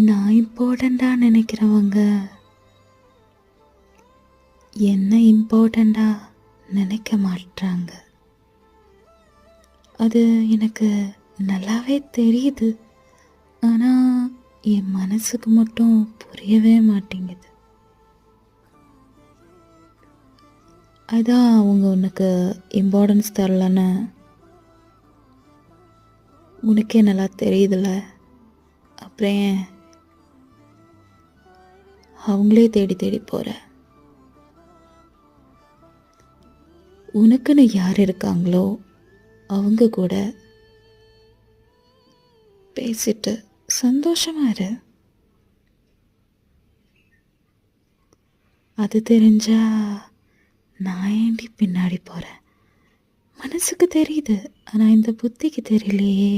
நான் இம்பார்ட்டண்ட்டாக நினைக்கிறவங்க என்ன இம்பார்ட்டண்ட்டாக நினைக்க மாட்றாங்க. அது எனக்கு நல்லாவே தெரியுது. ஆனால் என் மனசுக்கு மட்டும் புரியவே மாட்டேங்குது. அதான் அவங்க உனக்கு இம்பார்ட்டன்ஸ் தரலன்னு உனக்கே நல்லா தெரியுதுல்ல. அப்புறம் ஏன் அவங்களே தேடி தேடி போகிற? உனக்குன்னு யார் இருக்காங்களோ அவங்க கூட பேசிட்டு சந்தோஷமா இரு. அது தெரிஞ்சா நான் ஏண்டி பின்னாடி போகிறேன்? மனசுக்கு தெரியுது, ஆனால் இந்த புத்திக்கு தெரியலையே.